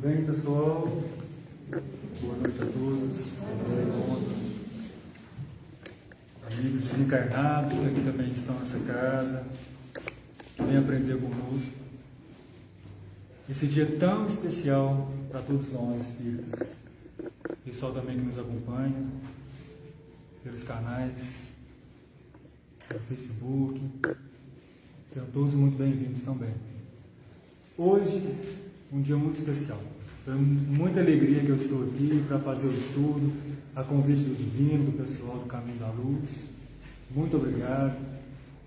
bem, pessoal? Boa noite a todos. Amigos desencarnados que aqui também estão nessa casa, que vêm aprender conosco. Esse dia tão especial para todos nós espíritas. Pessoal também que nos acompanha pelos canais, pelo Facebook. Sejam todos muito bem-vindos também. Hoje, um dia muito especial. Foi muita alegria que eu estou aqui para fazer o estudo, a convite do Divino, do pessoal do Caminho da Luz. Muito obrigado.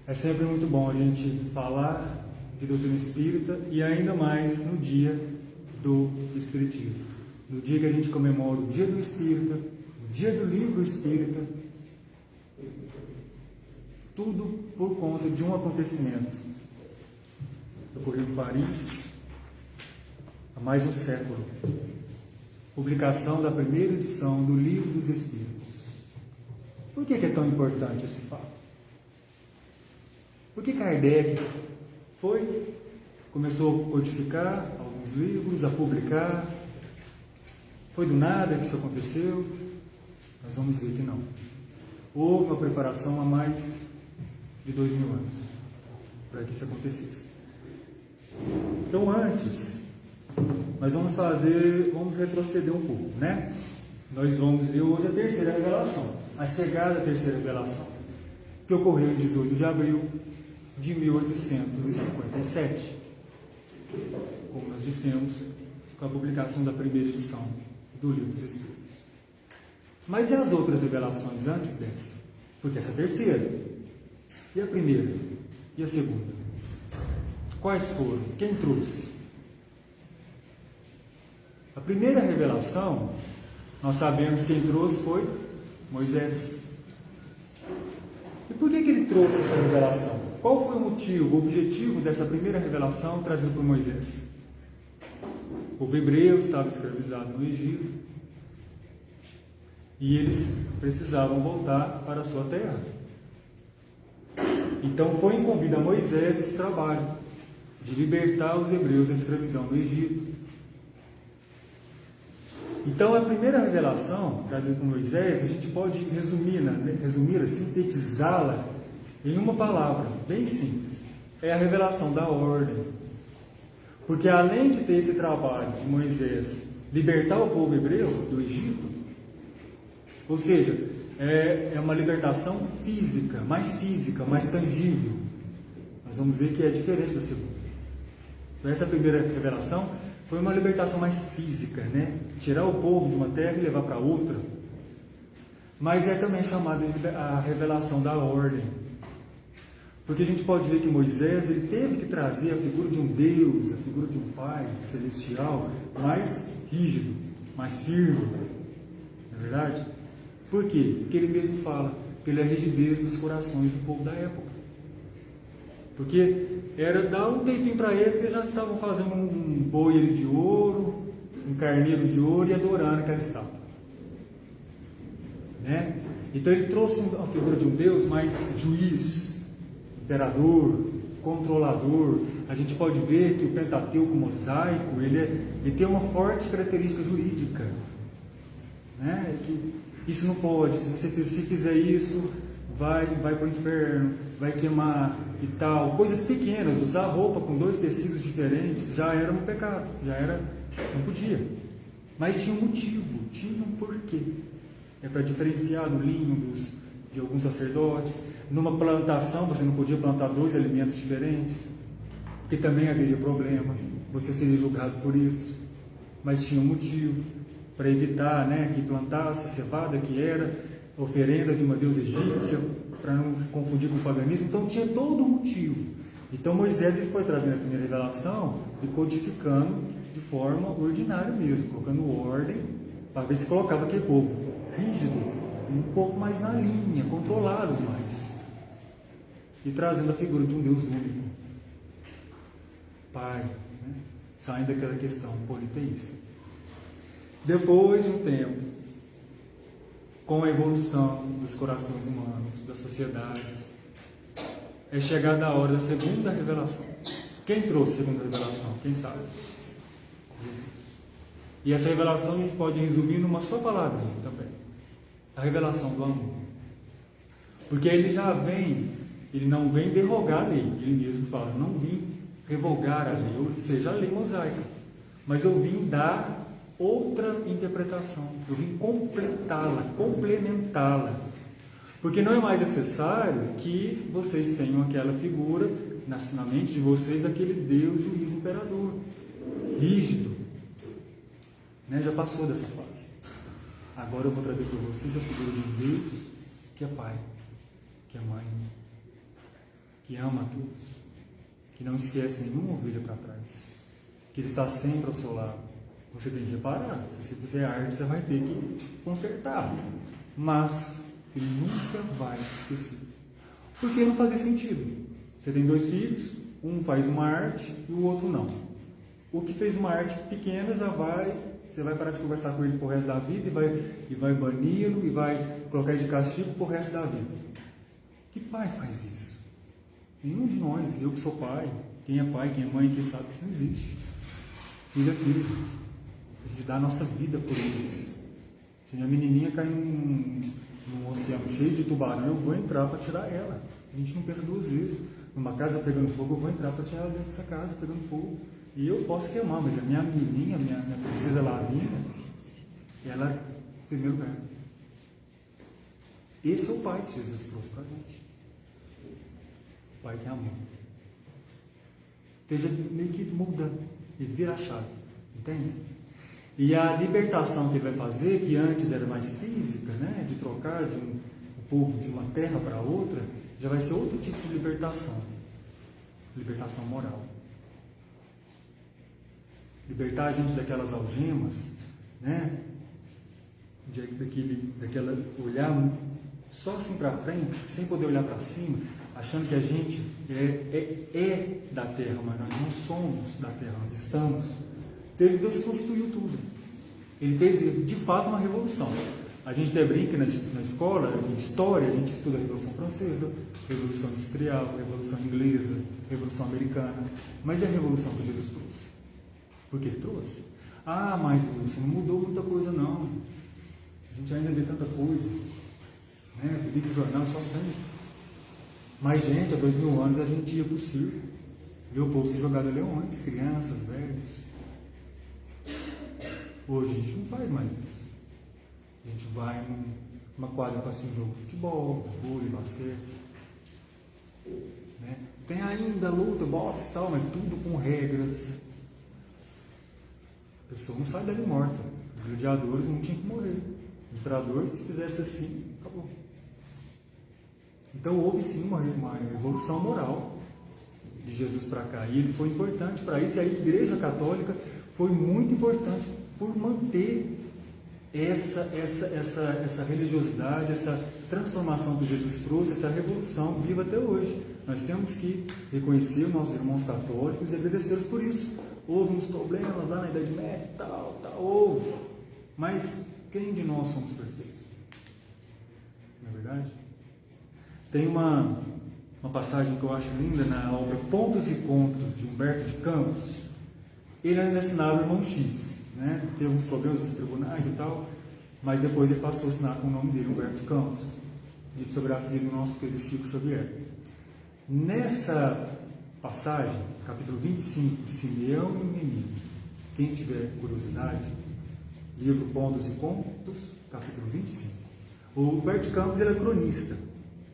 É sempre muito bom a gente falar de doutrina espírita e ainda mais no dia do Espiritismo. No dia que a gente comemora o Dia do Espírita, o Dia do Livro Espírita, tudo por conta de um acontecimento que ocorreu em Paris há mais de um século. Publicação da primeira edição do Livro dos Espíritos. Por que é tão importante esse fato? Porque Kardec começou a codificar alguns livros, a publicar. Foi do nada que isso aconteceu? Nós vamos ver que não. Houve uma preparação há mais de 2000 anos para que isso acontecesse. Então, antes, nós vamos retroceder um pouco, né? Nós vamos ver hoje a terceira revelação, a chegada da terceira revelação, que ocorreu em 18 de abril de 1857, como nós dissemos, com a publicação da primeira edição do livro dos Espíritos. Mas e as outras revelações antes dessa? Porque essa é a terceira. E a primeira? E a segunda? Quais foram? Quem trouxe? A primeira revelação, nós sabemos quem trouxe foi Moisés. E por que ele trouxe essa revelação? Qual foi o motivo, o objetivo dessa primeira revelação trazida por Moisés? O povo hebreu estava escravizado no Egito e eles precisavam voltar para a sua terra. Então foi incumbido a Moisés esse trabalho de libertar os hebreus da escravidão do Egito. Então a primeira revelação trazida por Moisés, a gente pode resumir, sintetizá-la em uma palavra bem simples. É a revelação da ordem. Porque além de ter esse trabalho de Moisés libertar o povo hebreu do Egito, ou seja, é uma libertação física, mais tangível. Nós vamos ver que é diferente da segunda. Então essa primeira revelação foi uma libertação mais física, né? Tirar o povo de uma terra e levar para outra. Mas é também chamada a revelação da ordem. Porque a gente pode ver que Moisés ele teve que trazer a figura de um Deus, a figura de um Pai celestial, mais rígido, mais firme. Não é verdade? Por quê? Porque ele mesmo fala pela rigidez dos corações do povo da época. Porque era dar um tempinho para eles que eles já estavam fazendo um boi de ouro, um carneiro de ouro e adorando aquela estátua. Né? Então ele trouxe a figura de um Deus mais juiz, imperador, controlador. A gente pode ver que o Pentateuco mosaico ele tem uma forte característica jurídica. Né? Que isso não pode, se fizer isso, vai para o inferno, vai queimar e tal. Coisas pequenas, usar roupa com 2 tecidos diferentes já era um pecado, não podia. Mas tinha um motivo, tinha um porquê. É para diferenciar do linho de alguns sacerdotes. Numa plantação você não podia plantar 2 alimentos diferentes, porque também haveria problema, você seria julgado por isso. Mas tinha um motivo, para evitar, né, que plantasse cevada, que era oferenda de uma deusa egípcia, para não confundir com o paganismo. Então tinha todo um motivo. Então Moisés ele foi trazendo a primeira revelação e codificando de forma ordinária mesmo, colocando ordem, para ver se colocava aquele povo rígido, um pouco mais na linha, controlados mais. E trazendo a figura de um Deus único, Pai, né? Saindo daquela questão politeísta. Depois de um tempo, com a evolução dos corações humanos, das sociedades, é chegada a hora da segunda revelação. Quem trouxe a segunda revelação? Quem sabe? Jesus. E essa revelação a gente pode resumir numa só palavrinha também. A revelação do amor. Porque ele não vem derrogar a lei. Ele mesmo fala, não vim revogar a lei, ou seja, a lei mosaica. Mas eu vim dar outra interpretação. Eu vim completá-la, complementá-la. Porque não é mais necessário que vocês tenham aquela figura na mente de vocês, aquele Deus, juiz, imperador, rígido. Né? Já passou dessa fase. Agora eu vou trazer para vocês a figura de um Deus que é Pai, que é Mãe, que ama a todos, que não esquece nenhuma ovelha para trás, que Ele está sempre ao seu lado. Você tem que reparar, se você fizer arte, você vai ter que consertar. Mas Ele nunca vai esquecer. Porque não fazia sentido. Você tem 2 filhos, um faz uma arte e o outro não. O que fez uma arte pequena você vai parar de conversar com ele pro resto da vida e vai bani-lo e vai colocar ele de castigo pro resto da vida. Que pai faz isso? Nenhum de nós, eu que sou pai, quem é pai, quem é mãe, quem sabe que isso não existe. Filho é filho. A gente dá a nossa vida por eles. Se minha menininha cair num oceano cheio de tubarão, eu vou entrar para tirar ela. A gente não pensa 2 vezes. Numa casa pegando fogo, eu vou entrar para tirar ela dentro dessa casa pegando fogo. E eu posso queimar, mas a minha menininha, minha princesa Lavínia, ela é em primeiro lugar. Esse é o Pai que Jesus trouxe para a gente. O Pai que é amor. Esteja meio que muda e vira a chave. Entende? E a libertação que ele vai fazer, que antes era mais física, né, de trocar de um povo de uma terra para outra, já vai ser outro tipo de libertação moral. Libertar a gente daquelas algemas, né, daquela olhar só assim para frente, sem poder olhar para cima, achando que a gente é da terra, mas nós não somos da terra, nós estamos. Então ele desconstruiu tudo. Ele fez de fato uma revolução. A gente até brinca na escola, em história, a gente estuda a Revolução Francesa, Revolução Industrial, Revolução Inglesa, Revolução Americana, mas é a revolução que Jesus trouxe. Por que ele trouxe? Ah, mas isso não mudou muita coisa não. A gente ainda vê tanta coisa, né? Livro de jornal só sangue. Mas, gente, há 2000 anos a gente ia para o circo, viu o povo se jogar a leões, crianças, velhos. Hoje a gente não faz mais isso. A gente vai numa quadra para assistir um jogo de futebol, vôlei, basquete. Né? Tem ainda luta, boxe e tal, mas tudo com regras. A pessoa não sai dali morta. Os gladiadores não tinham que morrer. O imperador, se fizesse assim, acabou. Então houve sim uma evolução moral de Jesus para cá. E ele foi importante para isso. E a Igreja Católica foi muito importante por manter essa religiosidade, essa transformação que Jesus trouxe, essa revolução viva até hoje. Nós temos que reconhecer os nossos irmãos católicos e agradecê-los por isso. Houve uns problemas lá na Idade Média, tal, houve. Mas quem de nós somos perfeitos? Não é verdade? Tem uma passagem que eu acho linda na obra Pontos e Contos, de Humberto de Campos. Ele ainda assinava Irmão X, né? Teve uns problemas nos tribunais e tal, mas depois ele passou a assinar com o nome dele, Humberto de Campos, de psicografia do nosso querido Chico Xavier. Nessa passagem, capítulo 25, de Simeão e o Menino, quem tiver curiosidade, livro Pontos e Contos, capítulo 25. O Humberto de Campos era cronista.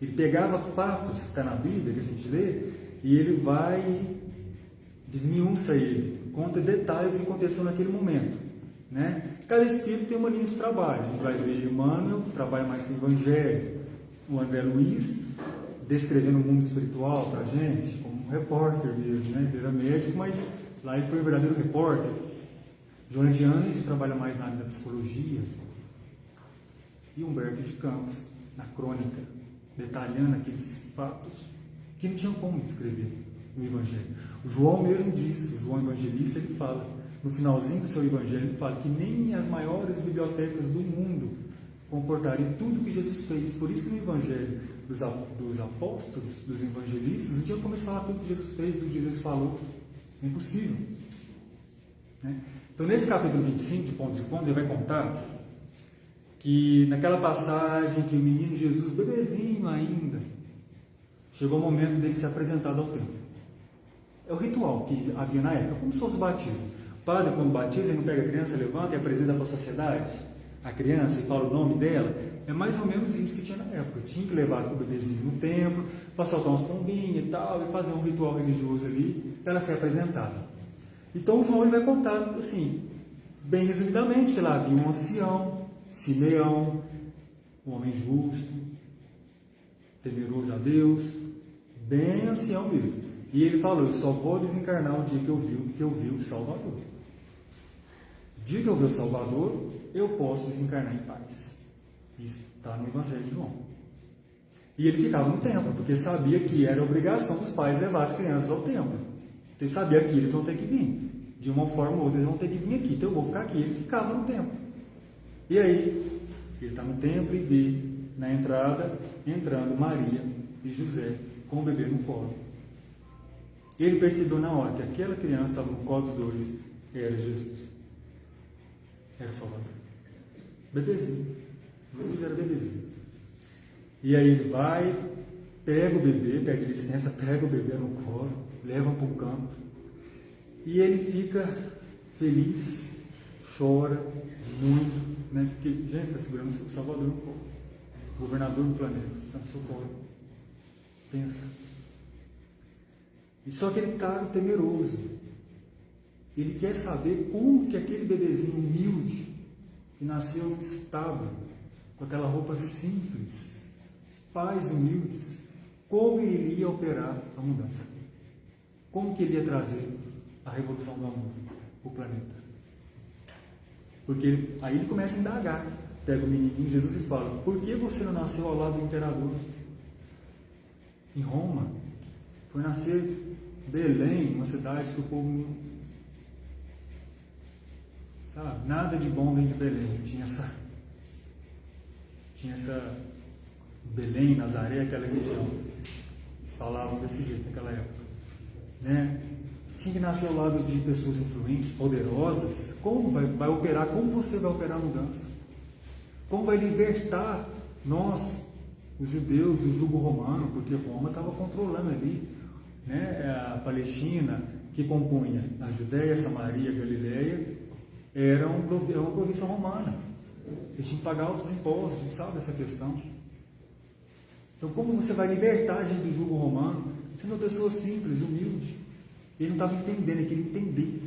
Ele pegava fatos que está na Bíblia, que a gente lê, e ele vai, desmiunça ele, conta detalhes do que aconteceu naquele momento. Né? Cada espírito tem uma linha de trabalho. A gente vai ver Emmanuel, que trabalha mais com o Evangelho, o André Luiz, descrevendo o mundo espiritual para a gente, como um repórter mesmo, né? Ele era médico, mas lá ele foi um verdadeiro repórter. Joana de Anjos trabalha mais na área da psicologia. E Humberto de Campos, na crônica, detalhando aqueles fatos que não tinham como descrever no Evangelho. O João mesmo disse, o João Evangelista, ele fala, no finalzinho do seu Evangelho, ele fala que nem as maiores bibliotecas do mundo comportariam tudo que Jesus fez. Por isso que no Evangelho dos apóstolos, dos evangelistas, não tinha como eles falar tudo que Jesus fez, tudo que Jesus falou. É impossível. Né? Então, nesse capítulo 25 de Pontos e Contos, ele vai contar que naquela passagem que o menino Jesus, bebezinho ainda, chegou o momento dele ser apresentado ao templo. É o ritual que havia na época, como se fosse o batismo. O padre, quando batiza, ele não pega a criança, levanta e apresenta para a sociedade a criança e fala o nome dela. É mais ou menos isso que tinha na época. Tinha que levar o bebezinho no templo, para soltar umas pombinhas e tal, e fazer um ritual religioso ali, para ela ser apresentada. Então o João ele vai contar, assim, bem resumidamente, que lá havia um ancião, Simeão, um homem justo, temeroso a Deus, bem ancião mesmo. E ele falou, eu só vou desencarnar o dia que eu vi o Salvador. O dia que eu vi o Salvador, eu posso desencarnar em paz. Isso está no Evangelho de João. E ele ficava no templo, porque sabia que era obrigação dos pais levar as crianças ao templo. Então ele sabia que eles vão ter que vir. De uma forma ou outra, eles vão ter que vir aqui. Então eu vou ficar aqui. Ele ficava no templo. E aí, ele está no templo e vê na entrada, entrando Maria e José com o bebê no colo. Ele percebeu na hora que aquela criança estava no colo dos dois, era Jesus. Era o Salvador. Bebezinho. Jesus era bebezinho. E aí ele vai, pega o bebê, pede licença, pega o bebê no colo, leva para um canto. E ele fica feliz, chora muito, né? Porque, gente, está segurando o Salvador no colo. O governador do planeta está no seu colo. Pensa. E só que ele está temeroso. Ele quer saber como que aquele bebezinho humilde, que nasceu no estábulo, com aquela roupa simples, pais humildes, como ele ia operar a mudança. Como que ele ia trazer a revolução do amor para o planeta. Porque aí ele começa a indagar. Pega o menininho Jesus e fala: por que você não nasceu ao lado do imperador? Em Roma. Foi nascer em Belém, uma cidade que o povo não... Sabe? Nada de bom vem de Belém. Tinha essa Belém, Nazaré, aquela região. Eles falavam desse jeito naquela época. Né? Tinha que nascer ao lado de pessoas influentes, poderosas. Como vai operar? Como você vai operar a mudança? Como vai libertar nós, os judeus, do jugo romano? Porque Roma estava controlando ali, né? A Palestina, que compunha a Judéia, Samaria, Galileia, era uma província romana. Eles tinham que pagar altos impostos, a gente sabe dessa questão. Então, como você vai libertar a gente do jugo romano, sendo uma pessoa simples, humilde? Ele não estava entendendo, ele queria entender.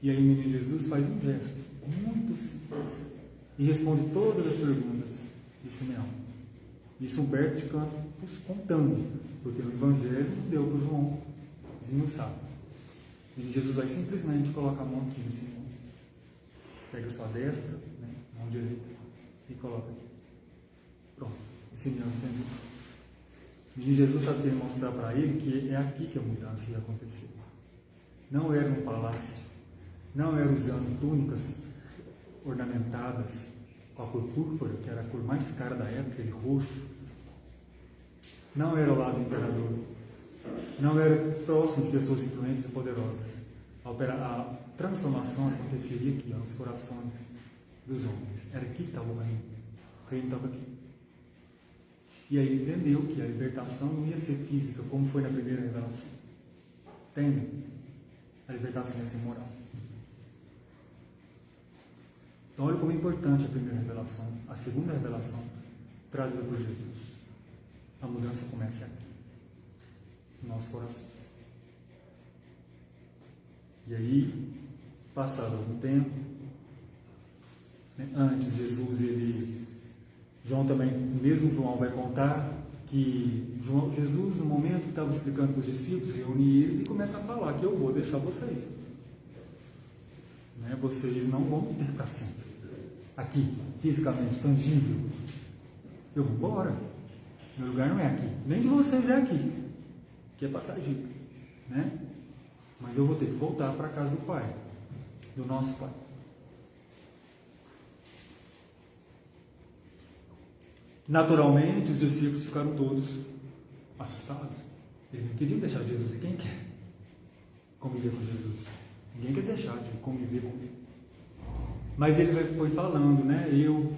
E aí o menino Jesus faz um gesto muito simples e responde todas as perguntas de Simeão. Isso Humberto de Campos contando, porque no Evangelho não deu para o João desmiuçar. E Jesus vai simplesmente colocar a mão aqui em Simeão. Pega a sua destra, né, mão direita, e coloca aqui. Pronto, Simeão entendeu. E Jesus sabe querer mostrar para ele que é aqui que a mudança ia acontecer. Não era um palácio, não era usando túnicas ornamentadas com a cor púrpura, que era a cor mais cara da época, aquele roxo. Não era ao lado do imperador, não era próximo de pessoas influentes e poderosas. A transformação aconteceria aqui, nos corações dos homens. Era aqui que estava o reino. O reino estava aqui. E aí ele entendeu que a libertação não ia ser física, como foi na primeira revelação. Entendem? A libertação ia ser moral. Então olha como é importante a primeira revelação. A segunda revelação, trazida por Jesus. A mudança começa aqui, no nosso coração. E aí, passado algum tempo, né, antes Jesus, João também, mesmo João vai contar que Jesus, no momento que estava explicando para os discípulos, reúne eles e começa a falar que eu vou deixar vocês. Né? Vocês não vão ter para sempre. Aqui, fisicamente, tangível. Eu vou embora. Meu lugar não é aqui. Nem de vocês é aqui. Que é passageiro. Né? Mas eu vou ter que voltar para a casa do Pai. Do nosso Pai. Naturalmente, os discípulos ficaram todos assustados. Eles não queriam deixar Jesus. E quem quer conviver com Jesus? Ninguém quer deixar de conviver com ele. Mas ele foi falando, né? Eu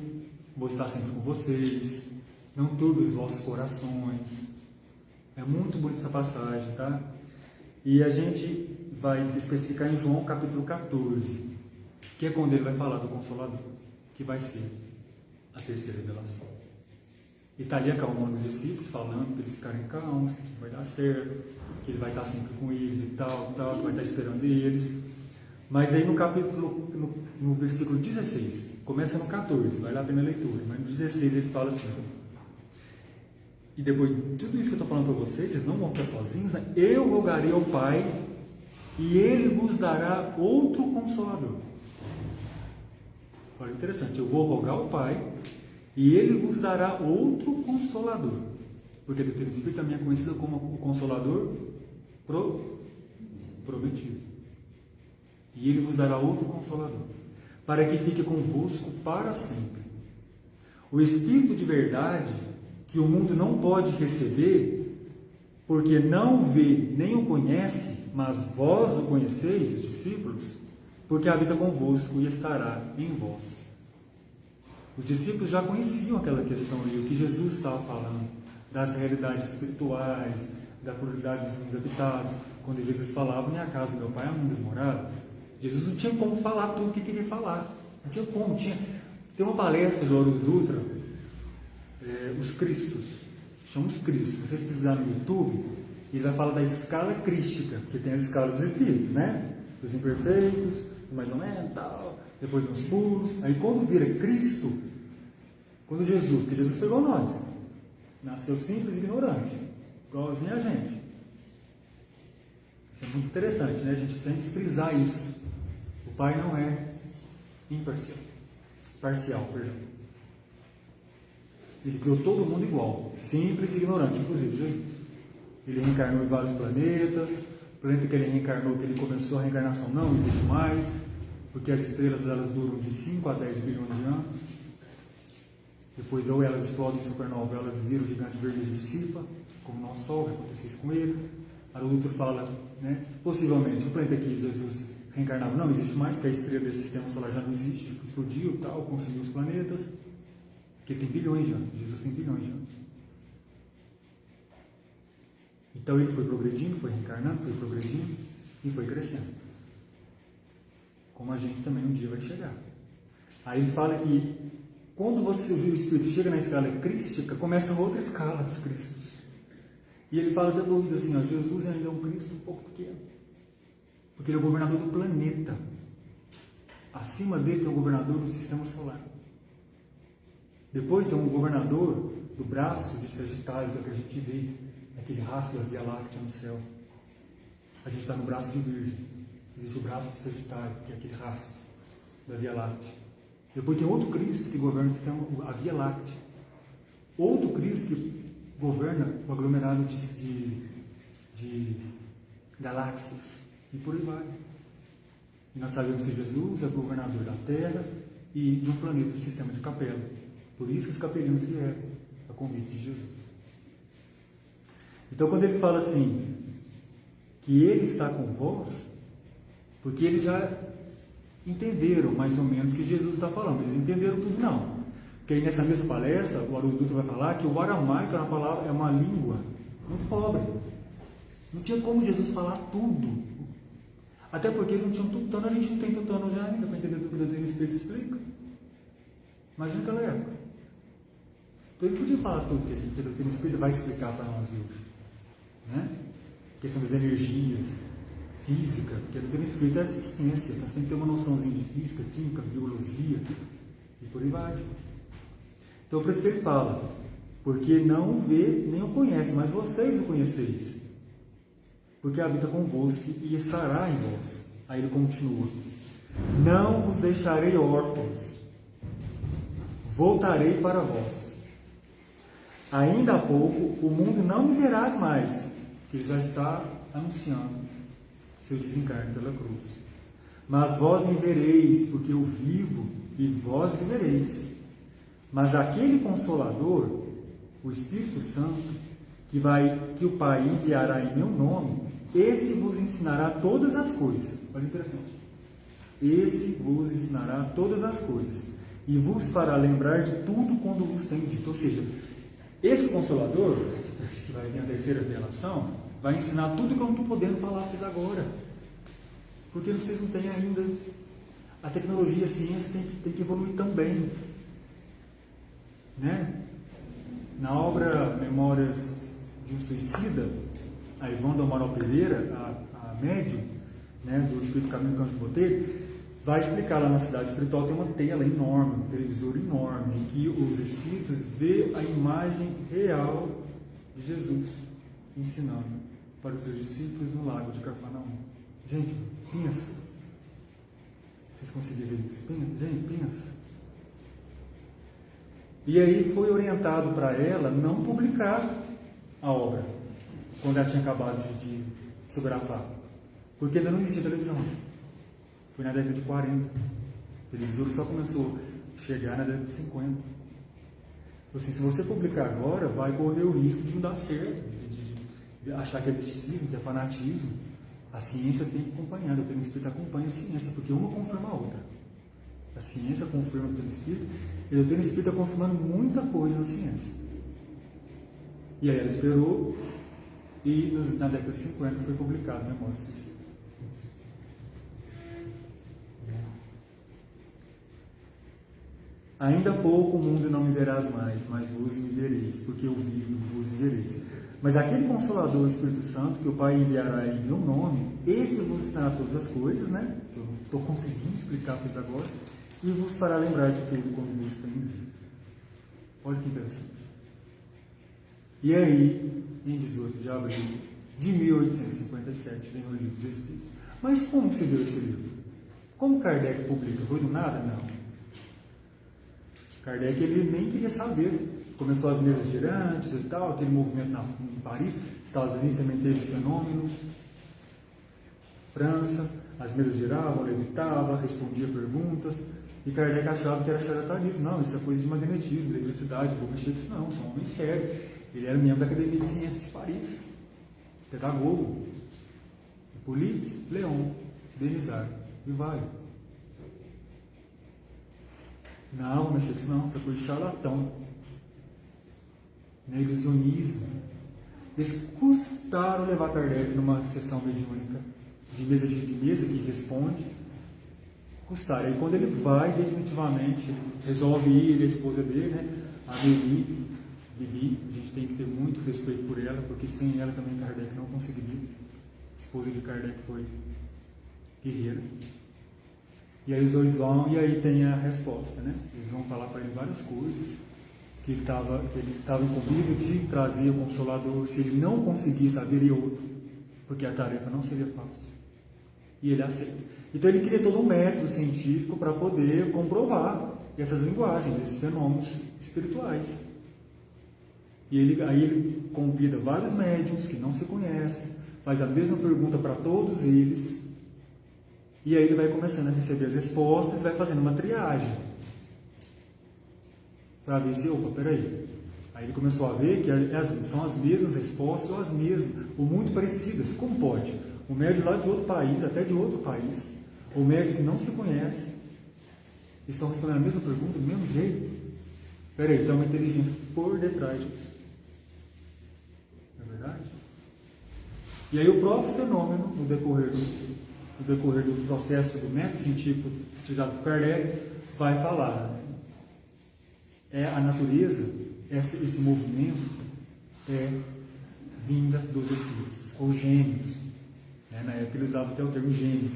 vou estar sempre com vocês. Não turbe os vossos corações. É muito bonita essa passagem, tá? E a gente vai especificar em João capítulo 14, que é quando ele vai falar do Consolador, que vai ser a terceira revelação. E está ali acalmando os discípulos, falando para eles ficarem calmos, que tudo vai dar certo, que ele vai estar sempre com eles e tal, que vai estar esperando eles. Mas aí no versículo 16, começa no 14, vai lá pela leitura, mas no 16 ele fala assim: e depois de tudo isso que eu estou falando para vocês, vocês não vão ficar sozinhos, né? Eu rogarei ao Pai, e Ele vos dará outro Consolador. Olha, interessante, eu vou rogar ao Pai, e Ele vos dará outro Consolador. Porque do Espírito Santo também é conhecido como o Consolador prometido. E Ele vos dará outro Consolador, para que fique convosco para sempre. O Espírito de verdade, que o mundo não pode receber, porque não o vê nem o conhece, mas vós o conheceis, os discípulos, porque habita convosco e estará em vós. Os discípulos já conheciam aquela questão ali, o que Jesus estava falando, das realidades espirituais, da pluralidade dos mundos habitados. Quando Jesus falava, minha casa, meu pai, há muitas moradas. Jesus não tinha como falar tudo o que queria falar. Não tinha como. Tem uma palestra do Horus Dutra, os Cristos, chama os Cristos. Se vocês precisarem no YouTube, ele vai falar da escala crística, porque tem as escalas dos espíritos, né? dos imperfeitos, mais ou menos, tal, depois dos puros. Aí quando vira Cristo, quando Jesus, porque Jesus foi igual a nós, nasceu simples e ignorante, igualzinho a gente. Isso é muito interessante, né? A gente sempre frisar isso. O Pai não é imparcial, parcial, perdão. Ele criou todo mundo igual, simples e ignorante, inclusive Jesus. Ele reencarnou em vários planetas. O planeta que ele reencarnou, que ele começou a reencarnação, não existe mais, porque as estrelas elas duram de 5 a 10 bilhões de anos. Depois ou elas explodem em supernova, elas viram o gigante vermelho e dissipa, como o nosso Sol, que aconteceu isso com ele. Haroldo fala, né, possivelmente o planeta que Jesus reencarnava não existe mais, porque a estrela desse sistema solar já não existe, explodiu, tal, consumiu os planetas, porque tem bilhões de anos, Jesus tem bilhões de anos. Então ele foi progredindo, foi reencarnando, foi progredindo e foi crescendo. Como a gente também um dia vai chegar. Aí ele fala que quando o Espírito chega na escala crística, começa outra escala dos Cristos. E ele fala até doido assim, ó, Jesus ainda é um Cristo um pouco pequeno. Porque ele é o governador do planeta. Acima dele tem o governador do sistema solar. Depois tem um governador do braço de Sagitário, que é o que a gente vê, aquele rastro da Via Láctea no céu. A gente está no braço de Virgem. Existe o braço de Sagitário, que é aquele rastro da Via Láctea. Depois tem outro Cristo que governa o sistema, a Via Láctea. Outro Cristo que governa o aglomerado de galáxias. E por aí vai. E nós sabemos que Jesus é governador da Terra e de um planeta do sistema de Capela. Por isso que os capelinos vieram a convite de Jesus. Então quando ele fala assim, que ele está com vós, porque eles já entenderam mais ou menos o que Jesus está falando. Eles entenderam tudo não. Porque aí nessa mesma palestra, o Haroldo Dutra vai falar que o aramaico é uma língua muito pobre. Não tinha como Jesus falar tudo. Até porque eles não tinham tutano, a gente não tem tutano já ainda, para entender tudo que o doutrina espírita explica. Imagina aquela época. Então ele podia falar tudo que a doutrina espírita vai explicar para nós hoje. Né? A questão das energias, física, porque a doutrina espírita é ciência, então você tem que ter uma noçãozinha de física, química, biologia, e por aí vai. Então por isso que ele fala, porque não o vê nem o conhece, mas vocês o conheceis. Porque habita convosco e estará em vós. Aí ele continua: não vos deixarei órfãos, voltarei para vós. Ainda há pouco o mundo não me verás mais, que ele já está anunciando seu desencarne pela cruz. Mas vós me vereis, porque eu vivo e vós vivereis. Mas aquele Consolador, o Espírito Santo, que o Pai enviará em meu nome, esse vos ensinará todas as coisas. Olha interessante. Esse vos ensinará todas as coisas e vos fará lembrar de tudo quando vos tenho dito. Ou seja, esse Consolador, que vai vir a terceira revelação, vai ensinar tudo que eu não estou podendo falar para vocês agora. Porque vocês não têm ainda. A tecnologia, a ciência tem que evoluir também. Né? Na obra Memórias de um Suicida, a Ivone do Amaral Pereira, a médium, né, do Espírito Caminho do Canto de Botelho, vai explicar lá na cidade espiritual, tem uma tela enorme, um televisor enorme, em que os espíritos vê a imagem real de Jesus ensinando para os seus discípulos no lago de Cafarnaum. Gente, pensa. Vocês conseguiram ver isso? Gente, pensa. E aí foi orientado para ela não publicar a obra, quando ela tinha acabado de psicografar. Porque ainda não existia televisão. Foi na década de 40. O televisor só começou a chegar na década de 50. Assim, se você publicar agora, vai correr o risco de não dar certo, de achar que é misticismo, que é fanatismo. A ciência tem que acompanhar, a doutrina espírita acompanha a ciência, porque uma confirma a outra. A ciência confirma a doutrina espírita, e a doutrina espírita confirmando muita coisa na ciência. E aí ela esperou, e na década de 50 foi publicado Memórias de Suicida. Ainda há pouco o mundo não me verás mais, mas vos me vereis, porque eu vivo, vos me vereis. Mas aquele Consolador, o Espírito Santo, que o Pai enviará em meu nome, esse vos ensinará todas as coisas, né? Eu não estou conseguindo explicar para vocês agora, e vos fará lembrar de tudo como vos tenho dito. Olha que interessante. E aí, em 18 de abril de 1857, vem o Livro dos Espíritos. Mas como se deu esse livro? Como Kardec publica? Foi do nada? Não. Kardec ele nem queria saber. Começou as mesas girantes e tal, aquele movimento em Paris. Estados Unidos também teve fenômenos. França, as mesas giravam, levitava, respondia perguntas. E Kardec achava que era charlatanismo. Não, isso é coisa de magnetismo, eletricidade, vou mexer com isso não, sou um homem sério. Ele era membro da Academia de Ciências de Paris, pedagogo, Hippolyte, Léon, Denisard, Vivaldi. Não, vou mexer com isso não, isso é coisa de charlatão. Né, ilusionismo. Eles custaram levar Kardec numa sessão mediúnica de mesa que responde. Custaram. Aí quando ele vai, definitivamente, ele resolve ir, a esposa dele, né, a Bibi, a gente tem que ter muito respeito por ela, porque sem ela também Kardec não conseguiria. A esposa de Kardec foi guerreira. E aí os dois vão, e aí tem a resposta, né? Eles vão falar para ele várias coisas, que ele estava incumbido de trazer o Consolador. Se ele não conseguisse, haveria outro, porque a tarefa não seria fácil. E ele aceita. Então ele cria todo um método científico para poder comprovar essas linguagens, esses fenômenos espirituais. E aí ele convida vários médiuns que não se conhecem, faz a mesma pergunta para todos eles, e aí ele vai começando a receber as respostas e vai fazendo uma triagem para ver se, opa, peraí. Aí ele começou a ver que são as mesmas respostas ou as mesmas, ou muito parecidas. Como pode? O médium lá de outro país, até de outro país, ou médios que não se conhecem, estão respondendo a mesma pergunta do mesmo jeito. Peraí, tem uma inteligência por detrás disso. Não é verdade? E aí o próprio fenômeno, no decorrer do processo do método científico utilizado por Kardec, vai falar. A natureza, esse movimento é vinda dos espíritos, ou gênios. Na época ele usava até o termo gênios,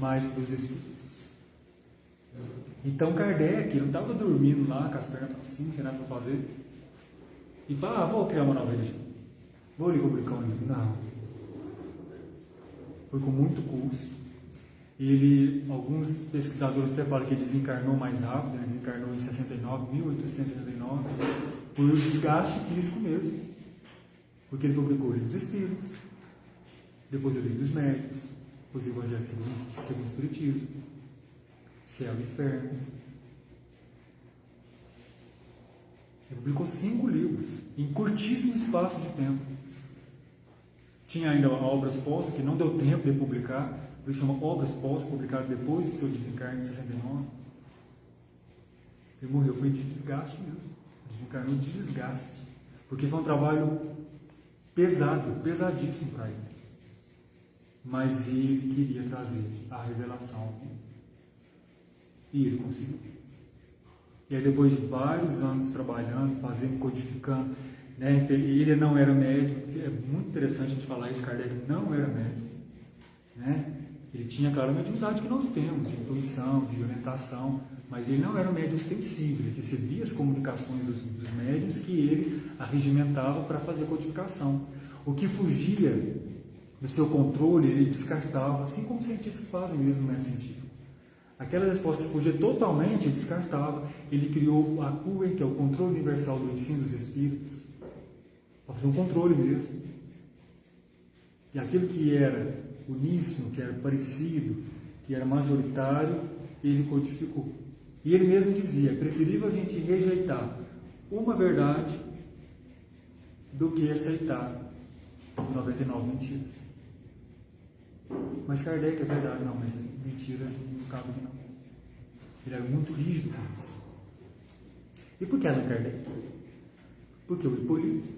mas dos espíritos. Então Kardec não estava dormindo lá com as pernas para cima, sem nada para fazer, e fala, vou criar uma nova religião, vou lhe publicar um livro. Não. Foi com muito custo. Alguns pesquisadores até falam que ele desencarnou mais rápido, ele desencarnou em 1869, por desgaste físico mesmo, porque ele publicou o Livro dos Espíritos, depois o Livro dos Médiuns, depois o Evangelho segundo o Espiritismo, Céu e Inferno. Ele publicou 5 livros em curtíssimo espaço de tempo. Tinha ainda obras postas que não deu tempo de publicar, por isso chama obras postas, publicadas depois do seu desencarne em 69. Ele morreu, foi de desgaste mesmo. Desencarnou de desgaste. Porque foi um trabalho pesado, pesadíssimo para ele. Mas ele queria trazer a revelação. E ele conseguiu. E aí depois de vários anos trabalhando, fazendo, codificando, né, ele não era médico. É muito interessante a gente falar isso, Kardec não era médico. Né? Ele tinha, claro, a mediunidade que nós temos, de intuição, de orientação, mas ele não era um médium sensível, ele recebia as comunicações dos médiuns que ele arregimentava para fazer a codificação. O que fugia do seu controle, ele descartava, assim como os cientistas fazem mesmo no método científico. Aquela resposta que fugia totalmente, ele descartava. Ele criou a CUE, que é o Controle Universal do Ensino dos Espíritos, para fazer um controle mesmo. E aquilo que era uníssono, que era parecido, que era majoritário, ele codificou. E ele mesmo dizia, é preferível a gente rejeitar uma verdade do que aceitar 99 mentiras. Mas Kardec é verdade, não, mas mentira não cabe não. Ele era muito rígido com isso. E por que Allan Kardec? Porque o Hippolyte,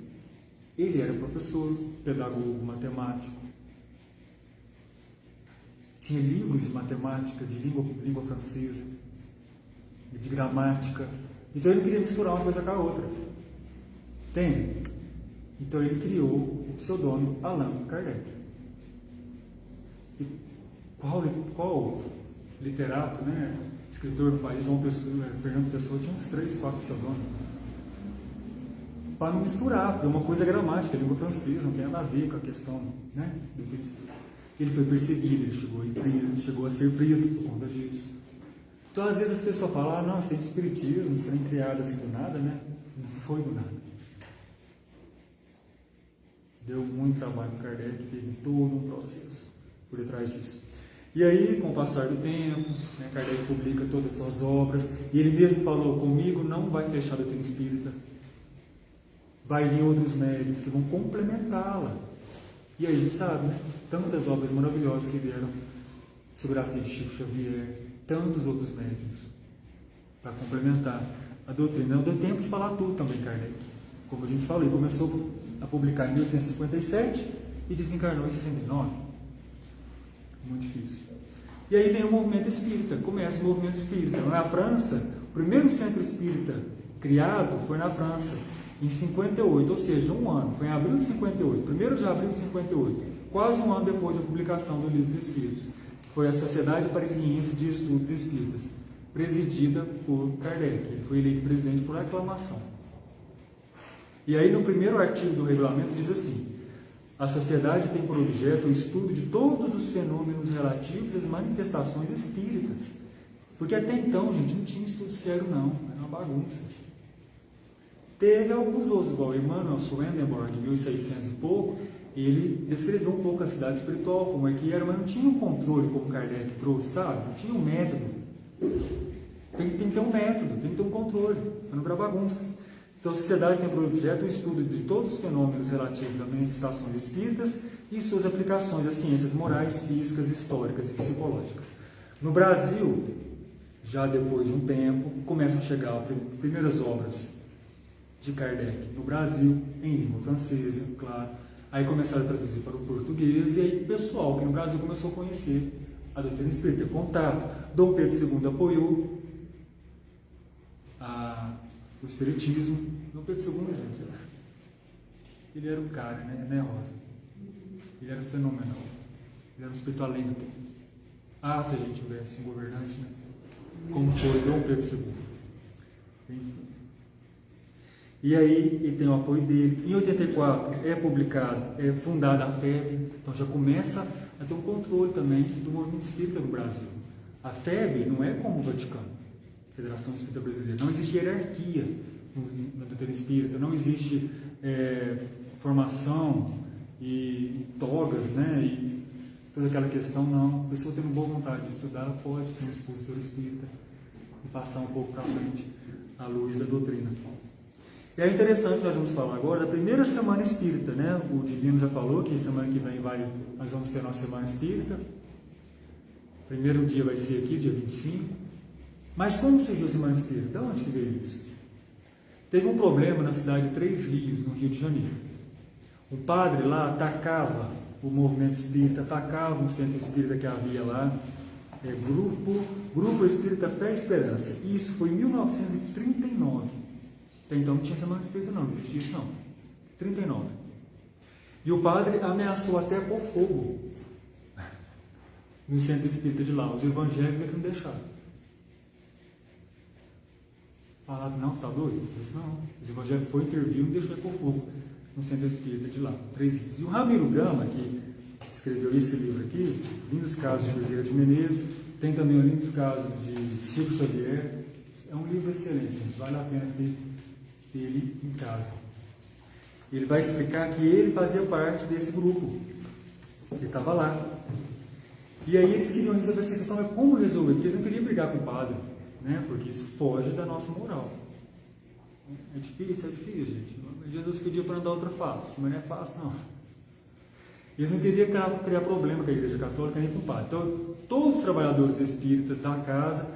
ele era professor, pedagogo, matemático, tinha livros de matemática, de língua francesa, de gramática. Então ele queria misturar uma coisa com a outra. Entende? Então ele criou o pseudônimo Allan Kardec. E qual literato, né, escritor do país, Fernando Pessoa, tinha uns 3, 4 pseudônimos. Para não misturar, porque é uma coisa gramática, língua francesa, não tem nada a ver com a questão, né, do texto. Ele foi perseguido, ele chegou a ser preso por conta disso. Então, às vezes as pessoas falam, não, isso é espiritismo, isso é criado assim do nada, né? Não foi do nada. Deu muito trabalho para Kardec, teve todo um processo por detrás disso. E aí, com o passar do tempo, né, Kardec publica todas as suas obras, e ele mesmo falou, comigo não vai fechar a doutrina espírita, vai vir outros médios que vão complementá-la. E aí a gente sabe, né, tantas obras maravilhosas que vieram, psicografia de Chico Xavier, tantos outros médios, para complementar a doutrina. Não deu tempo de falar tudo também, Kardec. Como a gente falou, ele começou a publicar em 1857 e desencarnou em 69. Muito difícil. E aí vem o movimento espírita, começa o movimento espírita. Na França, o primeiro centro espírita criado foi na França, em 58, ou seja, um ano, foi em abril de 58, 1º de abril de 58, quase um ano depois da publicação do Livro dos Espíritos, que foi a Sociedade Parisiense de Estudos Espíritas, presidida por Kardec. Ele foi eleito presidente por aclamação. E aí, no primeiro artigo do regulamento, diz assim: a sociedade tem por objeto o estudo de todos os fenômenos relativos às manifestações espíritas. Porque até então, gente, não tinha estudo sério não, era uma bagunça. Teve alguns outros, igual Emmanuel Swedenborg, em 1600 e pouco, ele descreveu um pouco a cidade espiritual, como é que era, mas não tinha um controle como Kardec trouxe, sabe? Não tinha um método. Tem que ter um método, tem que ter um controle, para não virar bagunça. Então, a sociedade tem por objeto o estudo de todos os fenômenos relativos a manifestações espíritas e suas aplicações às ciências morais, físicas, históricas e psicológicas. No Brasil, já depois de um tempo, começam a chegar as primeiras obras de Kardec no Brasil, em língua francesa, claro. Aí começaram a traduzir para o português, e aí o pessoal que no Brasil começou a conhecer a doutrina espírita, ter contato. Dom Pedro II apoiou o espiritismo. Dom Pedro II, gente, ele era um cara, né, Rosa? Ele era fenomenal. Ele era um espírito além do tempo. Se a gente tivesse um governante, né? Como foi Dom Pedro II. Enfim. E aí, ele tem o apoio dele. Em 84, é publicado, é fundada a FEB, então já começa a ter um controle também do movimento espírita no Brasil. A FEB não é como o Vaticano, Federação Espírita Brasileira. Não existe hierarquia na doutrina espírita, não existe formação e togas, né? E toda aquela questão, não. A pessoa tendo boa vontade de estudar, ela pode ser um expositor espírita e passar um pouco para frente à luz da doutrina. E é interessante, nós vamos falar agora da primeira semana espírita, né? O Divino já falou que semana que vem nós vamos ter a nossa semana espírita. O primeiro dia vai ser aqui, dia 25. Mas como surgiu a semana espírita? De onde que veio isso? Teve um problema na cidade de Três Rios, no Rio de Janeiro. O padre lá atacava o movimento espírita, atacava um centro espírita que havia lá, Grupo Espírita Fé e Esperança. Isso foi em 1939. Até então não tinha semana espírita não existia isso não. 39. E o padre ameaçou até pôr fogo no centro espírita de lá. Os evangélicos é que não deixaram. Falaram, não, você está doido? Eu disse, não. Os evangélicos foram, interviram e deixou pôr fogo no centro espírita de lá. Três Rios. E o Ramiro Gama, que escreveu esse livro aqui, Lindos Casos de Bezerra de Menezes, tem também o Lindos Casos de Chico Xavier. É um livro excelente, gente. Vale a pena ter ele em casa. Ele vai explicar que ele fazia parte desse grupo. Ele estava lá. E aí eles queriam resolver essa questão, mas como resolver? Porque eles não queriam brigar com o padre, né? Porque isso foge da nossa moral. É difícil, gente. Jesus pediu para andar outra face, mas não é fácil, não. Eles não queriam criar problema com a Igreja Católica nem com o padre. Então, todos os trabalhadores espíritas da casa,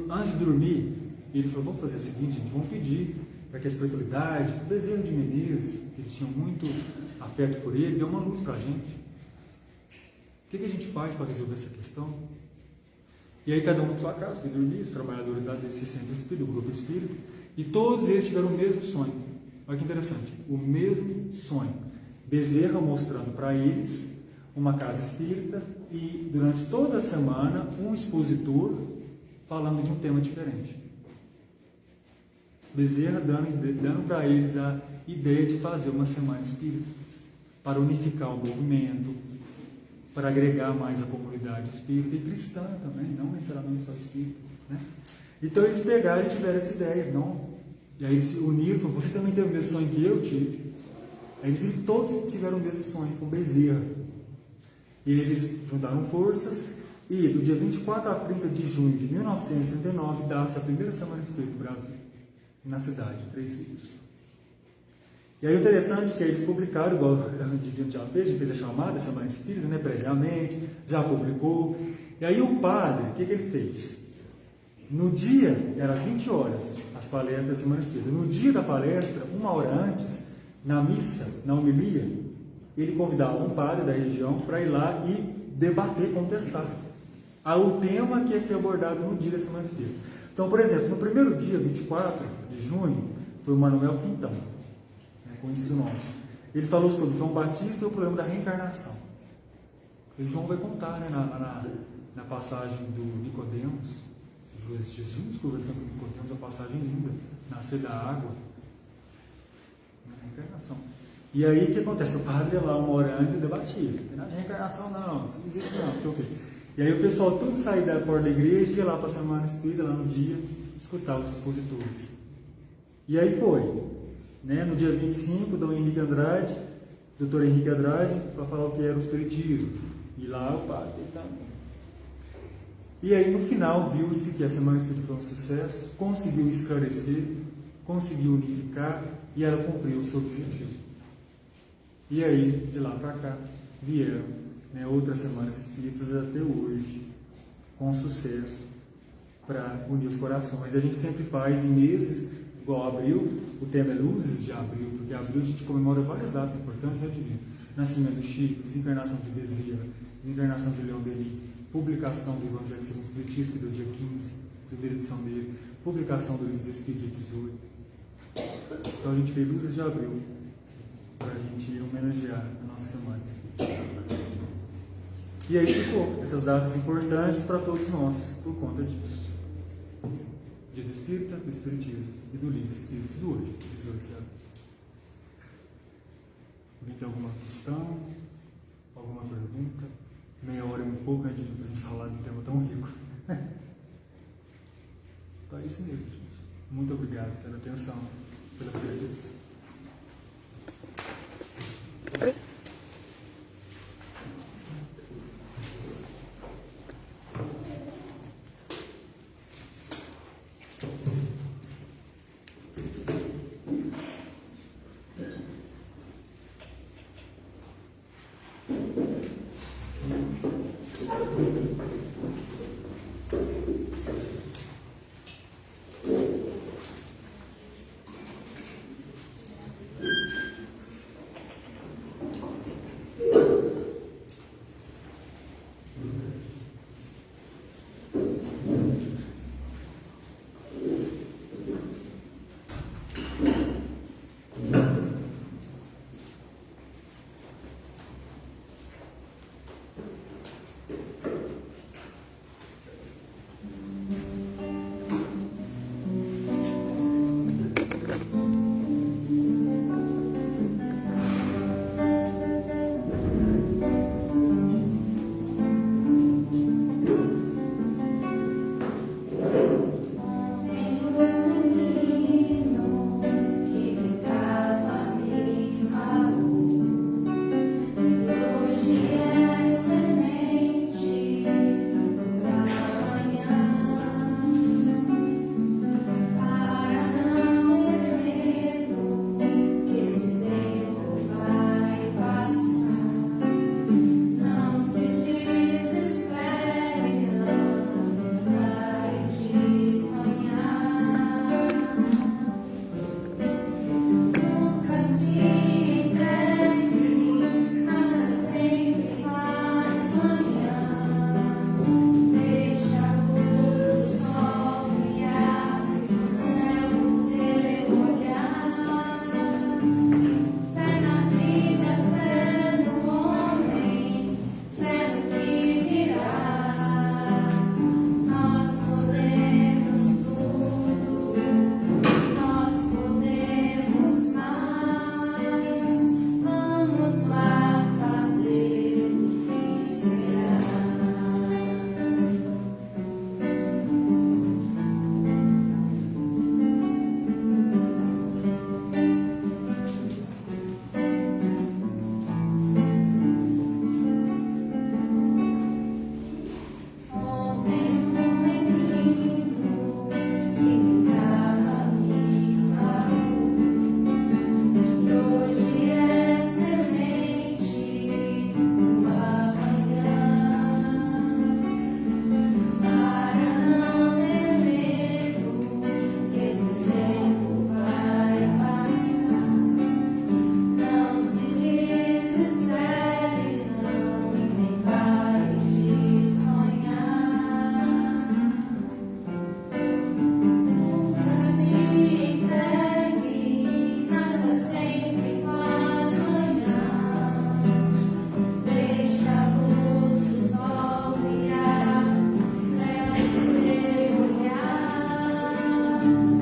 antes de dormir, eles falaram, vamos fazer o seguinte, gente, vamos pedir para que a espiritualidade, o Bezerra de Menezes, eles tinham muito afeto por ele, deu uma luz para a gente. O que a gente faz para resolver essa questão? E aí cada um na sua casa foi dormir, os trabalhadores desse centro espírita, do grupo espírita, e todos eles tiveram o mesmo sonho. Olha que interessante, o mesmo sonho. Bezerra mostrando para eles uma casa espírita e durante toda a semana um expositor falando de um tema diferente. Bezerra dando para eles a ideia de fazer uma semana espírita, para unificar o movimento, para agregar mais a comunidade espírita e cristã também, não necessariamente só espírita, né? Então eles pegaram e tiveram essa ideia, não? E aí eles se uniram, você também teve o mesmo sonho que eu tive. Aí eles todos tiveram o mesmo sonho com Bezerra. E eles juntaram forças e do dia 24 a 30 de junho de 1939 dá-se a primeira semana espírita do Brasil, na cidade de Três Rios. E aí o interessante é que eles publicaram, igual o Divino já fez a chamada Semana Espírita, né, previamente, já publicou. E aí o padre, o que ele fez? No dia, eram às 20 horas, as palestras da Semana Espírita. No dia da palestra, 1 hora antes, na missa, na homilia, ele convidava um padre da região para ir lá e debater, contestar o tema que ia ser abordado no dia da Semana Espírita. Então, por exemplo, no primeiro dia, 24 de junho, foi o Manuel Quintão, conhecido nosso. Ele falou sobre João Batista e o problema da reencarnação. E João vai contar, né, na passagem do Nicodemos, Jesus conversando com Nicodemos, a passagem linda, nascer da água, na reencarnação. E aí o que acontece? O padre ia lá 1 hora antes e debatia. Não tem nada de reencarnação, não existe não sei o quê. E aí o pessoal tudo saía da porta da igreja, ia lá para a Semana Espírita, lá no dia, escutar os expositores. E aí foi. No dia 25, Dr. Henrique Andrade, para falar o que era o espiritismo. E lá o padre também. E aí no final viu-se que a Semana Espírita foi um sucesso, conseguiu esclarecer, conseguiu unificar e ela cumpriu o seu objetivo. E aí, de lá para cá, vieram outras Semanas Espíritas até hoje, com sucesso, para unir os corações. A gente sempre faz em meses, igual abril, o tema é Luzes de Abril, porque abril a gente comemora várias datas importantes, né, Divino? Nascimento do Chico, desencarnação de Bezerra, desencarnação de Leão Denis, publicação do Evangelho segundo o Espiritismo, que deu dia 15, primeira edição dele, publicação do Livro dos Espíritos, dia 18. Então a gente fez Luzes de Abril, para a gente homenagear a nossa semana. E aí ficou essas datas importantes para todos nós, por conta disso. Dia do Espírita, do Espiritismo e do Livro Espírito do hoje, 18 de abril. Alguém tem alguma questão? Alguma pergunta? Meia hora é muito pouco, né, para a gente falar de um tema tão rico. Então é isso mesmo, gente. Muito obrigado pela atenção, pela presença. Senhor.